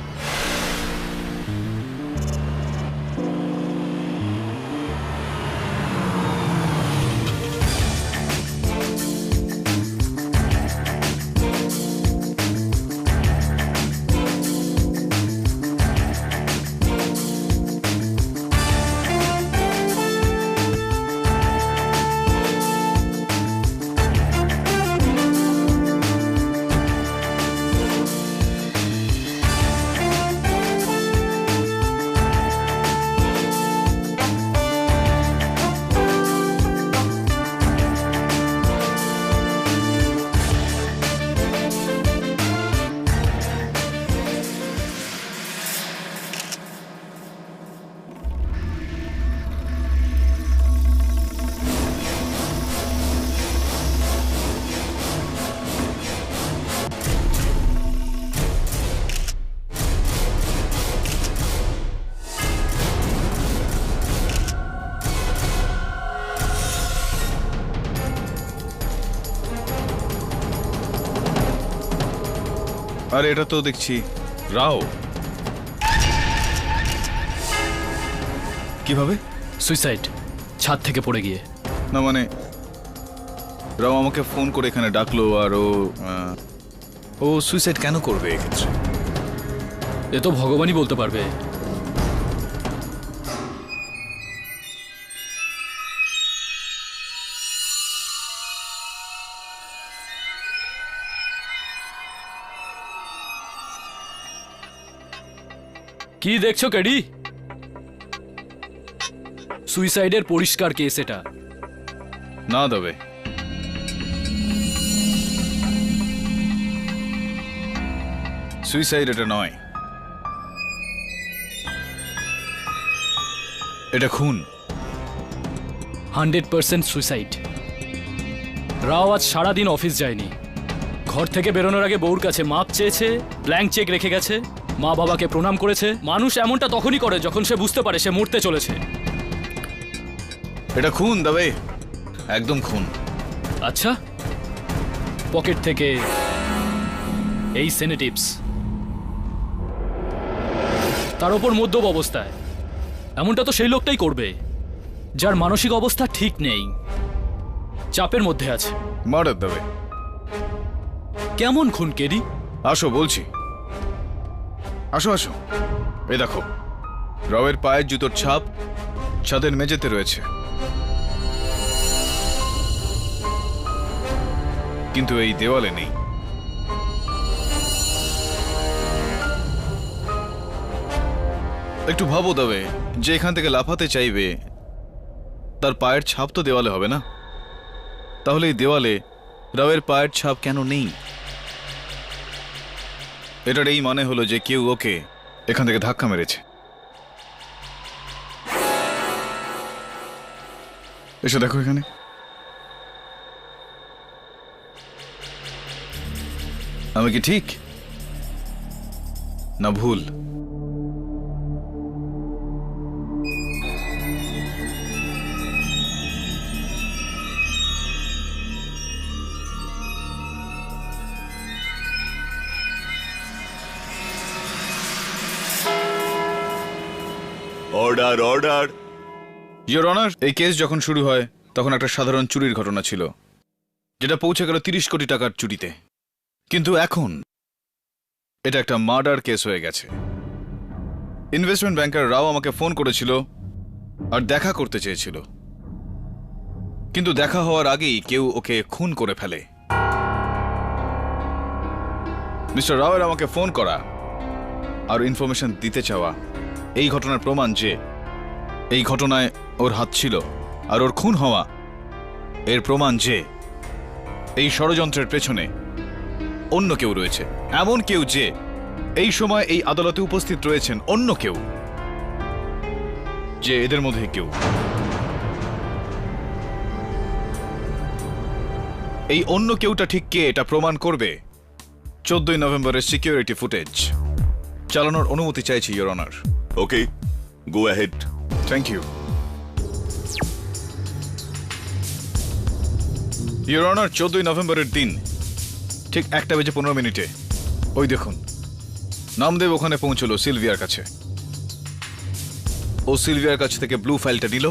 আর এটা তো দেখছি রাও। কিভাবে? সুইসাইড, ছাদ থেকে পড়ে গিয়ে। না মানে রাও আমাকে ফোন করে এখানে ডাকলো, আর ও সুইসাইড কেন করবে এক্ষেত্রে? এ তো ভগবানই বলতে পারবে। কি দেখছো কেডি? সুইসাইডের পরিষ্কার কেস এটা। না দেবে, সুইসাইড এটা নয়, এটা খুন। 100% সুইসাইড। রাও আজ সারাদিন অফিস যায়নি, ঘর থেকে বেরোনোর আগে বউর কাছে মাপ চেয়েছে, ব্ল্যাঙ্ক চেক রেখে গেছে, মা বাবাকে প্রণাম করেছে। মানুষ এমনটা তখনই করে যখন সে বুঝতে পারে সে মরতে চলেছে। এটা খুন দেবে, একদম খুন। আচ্ছা, পকেট থেকে এই সেনেটিভস, তার ওপর মদ্যপ অবস্থায়। এমনটা তো সেই লোকটাই করবে যার মানসিক অবস্থা ঠিক নেই, চাপের মধ্যে আছে। মার্ডার দেবে। কেমন খুন কেডি? আসো বলছি, আসো আসো। এই দেখো, রাওয়ের পায়ের জুতোর ছাপ ছাদের মেঝেতে রয়েছে, কিন্তু এই দেওয়ালে নেই। একটু ভাবো তবে, যে এখান থেকে লাফাতে চাইবে তার পায়ের ছাপ তো দেওয়ালে হবে না, তাহলে এই দেওয়ালে রাওয়ের পায়ের ছাপ কেন নেই? এটার এই মানে হলো যে কেউ ওকে এখান থেকে ধাক্কা মেরেছে। এসে দেখো এখানে, আমি কি ঠিক না ভুল? Order order. ইয়োর অনার, এই কেস যখন শুরু হয় তখন একটা সাধারণ চুরির ঘটনা ছিল, যেটা পৌঁছে গেল 30 কোটি টাকার চুরিতে। কিন্তু এখন এটা একটা মার্ডার কেস হয়ে গেছে। ইনভেস্টমেন্ট ব্যাংকার রাও আমাকে ফোন করেছিল আর দেখা করতে চেয়েছিল, কিন্তু দেখা হওয়ার আগেই কেউ ওকে খুন করে ফেলে। মিস্টার রাওয়ের আমাকে ফোন করা আর ইনফরমেশন দিতে চাওয়া এই ঘটনার প্রমাণ যে এই ঘটনায় ওর হাত ছিল, আর ওর খুন হওয়া এর প্রমাণ যে এই ষড়যন্ত্রের পেছনে অন্য কেউ রয়েছে, এমন কেউ যে এই সময় এই আদালতে উপস্থিত রয়েছেন, অন্য কেউ যে এদের মধ্যে কেউ। এই অন্য কেউটা ঠিক কে এটা প্রমাণ করবে 14ই নভেম্বরের সিকিউরিটি ফুটেজ চালানোর অনুমতি চাইছি your honour. Okay, go ahead. Thank you your honour. 14ই নভেম্বরের দিন ঠিক 1:15 ওই দেখুন, নামদেব ওখানে পৌঁছলো সিলভিয়ার কাছে। ও সিলভিয়ার কাছ থেকে ব্লু ফাইলটা নিল,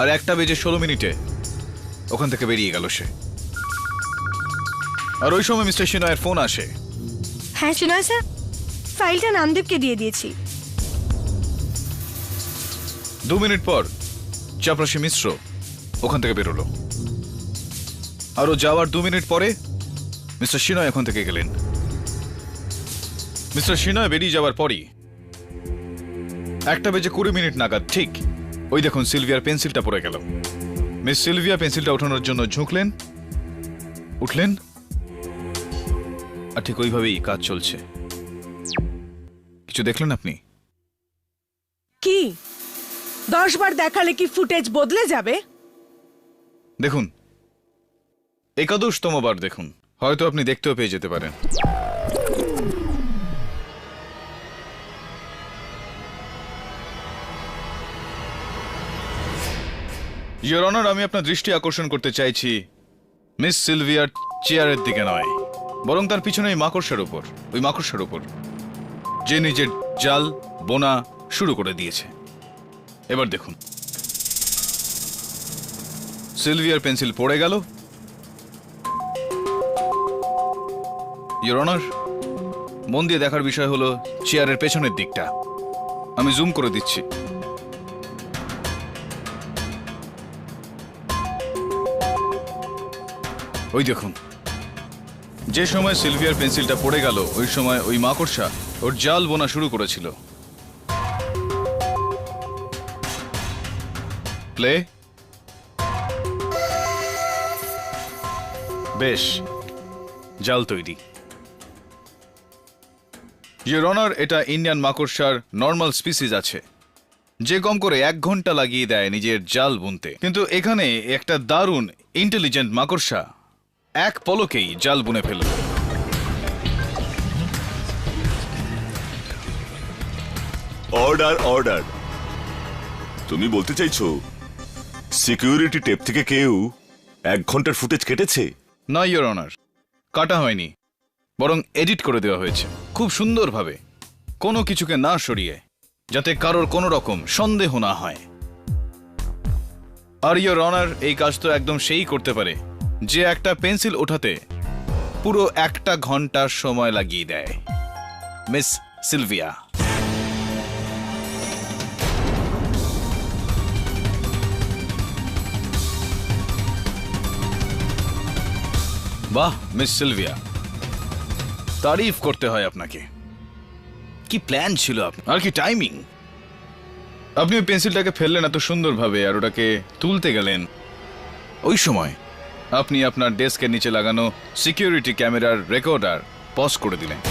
আর 1:16 ওখান থেকে বেরিয়ে গেল সে। আর ওই সময় মিস্টার সিনয়ের ফোন আসে। হ্যাঁ সিনয় স্যার, ফাইলটা নামদেবকে দিয়ে দিয়েছি। 2 মিনিট পর চাপরাশি মিশ্র ওখান থেকে বেরোলো, আর ও যাওয়ার 2 মিনিট পরে মিস্টার সিনয় ওখান থেকে গেলেন। মিস্টার সিনয় বেরিয়ে যাওয়ার পরই 1:20 নাগাদ ঠিক ওই দেখুন সিলভিয়ার পেন্সিলটা পড়ে গেল। মিস সিলভিয়া পেন্সিলটা ওঠানোর জন্য ঝুঁকলেন, উঠলেন, আর ঠিক ওইভাবেই কাজ চলছে। কিছু দেখলেন আপনি? কি 10 বার দেখালে কি ফুটেজ বদলে যাবে? দেখুন, একাদশতমবার দেখুন, হয়তো আপনি দেখতেও পেয়ে যেতে পারেন। ইয়োর অনার, আমি আপনার দৃষ্টি আকর্ষণ করতে চাইছি মিস সিলভিয়ার চেয়ারের দিকে নয়, বরং তার পিছনে ওই মাকড়সার উপর যে নিজের জাল বোনা শুরু করে দিয়েছে। এবার দেখুন, সিলভিয়ার পেন্সিল পড়ে গেল। ইয়োর অনার, মন দিয়ে দেখার বিষয় হলো চেয়ারের পেছনের দিকটা। আমি জুম করে দিচ্ছি। ওই দেখুন, যে সময় সিলভিয়ার পেন্সিলটা পড়ে গেল ওই সময় ওই মাকড়সা ওর জাল বোনা শুরু করেছিল। প্লে। বেশ, জাল তৈরি। ইওর অনার, এটা ইন্ডিয়ান মাকড়সার নর্মাল স্পিসিস আছে যে কম করে 1 ঘন্টা লাগিয়ে দেয় নিজের জাল বুনতে, কিন্তু এখানে একটা দারুণ ইন্টেলিজেন্ট মাকড়সা 1 পলকেই জাল বুনে ফেলল। Order order. তুমি বলতে চাইছো সিকিউরিটি টেপ থেকে কেউ 1 ঘন্টার ফুটেজ কেটেছে? না ইওর অনার, কাটা হয়নি, বরং এডিট করে দেওয়া হয়েছে খুব সুন্দরভাবে, কোনো কিছুকে না সরিয়ে, যাতে কারোর কোনো রকম সন্দেহ না হয়। আর ইওর অনার, এই কাজ তো একদম সেই করতে পারে যে একটা পেন্সিল ওঠাতে পুরো 1 ঘন্টার সময় লাগিয়ে দেয়। Miss Sylvia. বাহ মিস সিলভিয়া, তারিফ করতে হয় আপনাকে। কি প্ল্যান ছিল আপনার, আর কি টাইমিং! আপনি ওই পেন্সিলটাকে ফেললেন এত সুন্দরভাবে, আর ওটাকে তুলতে গেলেন, ওই সময় আপনি আপনার ডেস্কের নিচে লাগানো সিকিউরিটি ক্যামেরার রেকর্ডার পজ করে দিলেন।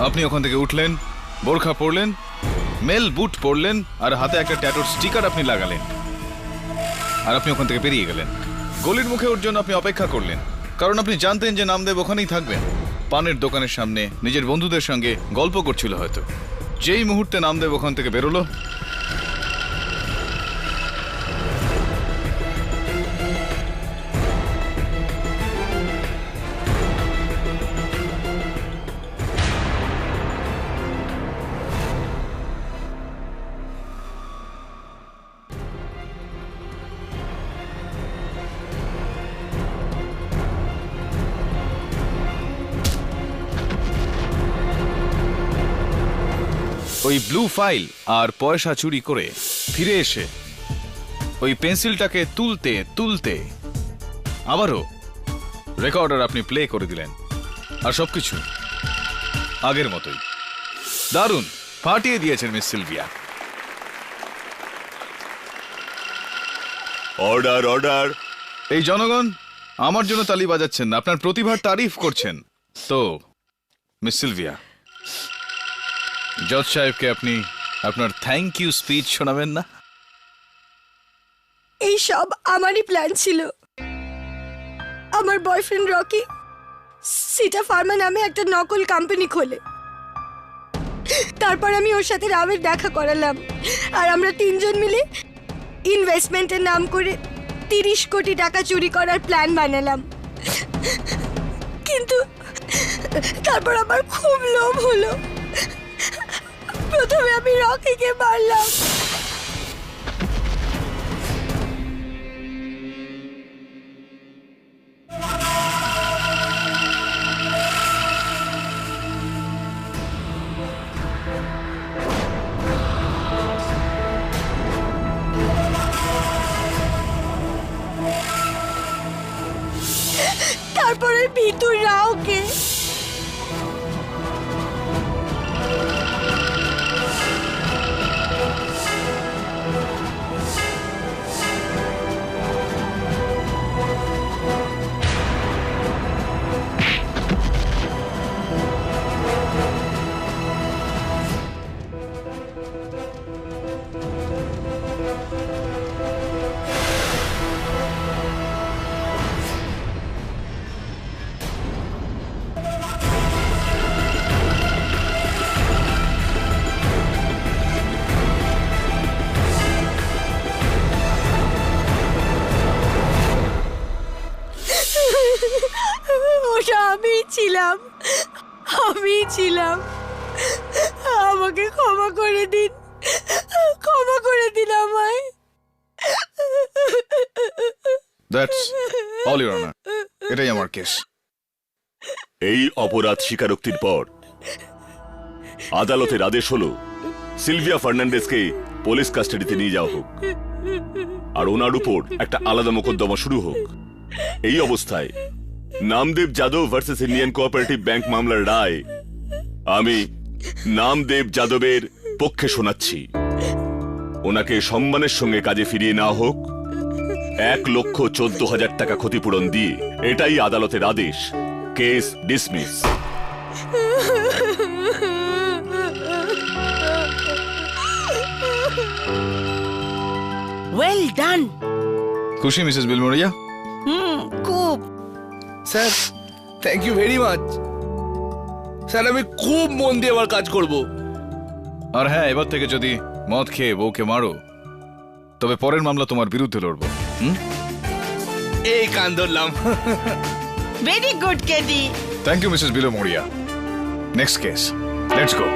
আপনি ওখান থেকে উঠলেন, বোরখা পরলেন, মেল বুট পরলেন, আর হাতে একটা ট্যাটুর স্টিকার আপনি লাগালেন, আর আপনি ওখান থেকে বেরিয়ে গেলেন। গলির মুখে ওর জন্য আপনি অপেক্ষা করলেন, কারণ আপনি জানতেন যে নামদেব ওখানেই থাকবেন। পানের দোকানের সামনে নিজের বন্ধুদের সঙ্গে গল্প করছিল হয়তো। যেই মুহূর্তে নামদেব ওখান থেকে বেরোলো, ওই ব্লু ফাইল আর পয়সা চুরি করে ফিরে এসে ওই পেন্সিলটাকে তুলতে তুলতে আবারও রেকর্ডার আপনি প্লে করে দিলেন, আর সবকিছু আগের মতোই। দারুণ, ফাটিয়ে দিয়েছেন মিস সিলভিয়া। Order order. এই জনগণ আমার জন্য তালি বাজাচ্ছেন না, আপনার প্রতিভার তারিফ করছেন। তো মিস সিলভিয়া, জজ সাহেবকে আপনি আপনার থ্যাংক ইউ স্পিচ শোনাবেন না? এই সব আমারই প্ল্যান ছিল। আমার বয়ফ্রেন্ড রকি সিটা ফার্মা নামে একটা নকল কোম্পানি খোলে, তারপর আমি ওর সাথে রামের দেখা করালাম, আর আমরা 3 জন মিলে ইনভেস্টমেন্টের নাম করে 30 কোটি টাকা চুরি করার প্ল্যান বানালাম। কিন্তু তারপর আমার খুব লোভ হলো, প্রথমে আমি রকিকে মারলাম। তারপরে ভিতুর রাওকে। ওটা আমি ছিলাম। আমাকে ক্ষমা করে দিন, ক্ষমা করে দিন আমায়। দ্যাটস অল ইওর অনার, এটাই আমার কেস। এই অপরাধ স্বীকারোক্তির পর আদালতের আদেশ হলো সিলভিয়া ফার্নান্ডেজকে পুলিশ কাস্টাডিতে নিয়ে যাওয়া হোক আর ওনার উপর একটা আলাদা মোকদ্দমা শুরু হোক। এই অবস্থায় Namdev Yadav versus Indian cooperative bank মামলার রায় আমি নামদেব যাদবের পক্ষে শোনাচ্ছি। ওনাকে সম্মানের সঙ্গে কাজে ফিরিয়ে নেওয়া হোক 1,14,000 টাকা ক্ষতিপূরণ দিয়ে। এটাই আদালতের আদেশ। Case dismiss. Well done. খুশি মিসেস বিলমোরিয়া? খুব। Sir thank you very much. Sir আমি খুব মন দিয়ে আবার কাজ করব। আর হ্যাঁ, এবার থেকে যদি মদ খেয়ে বউকে মারো তবে পরের মামলা তোমার বিরুদ্ধে লড়বো। এই কান ধরলাম। Very good KD. Thank you Mrs Bilimoria. Next case, let's go.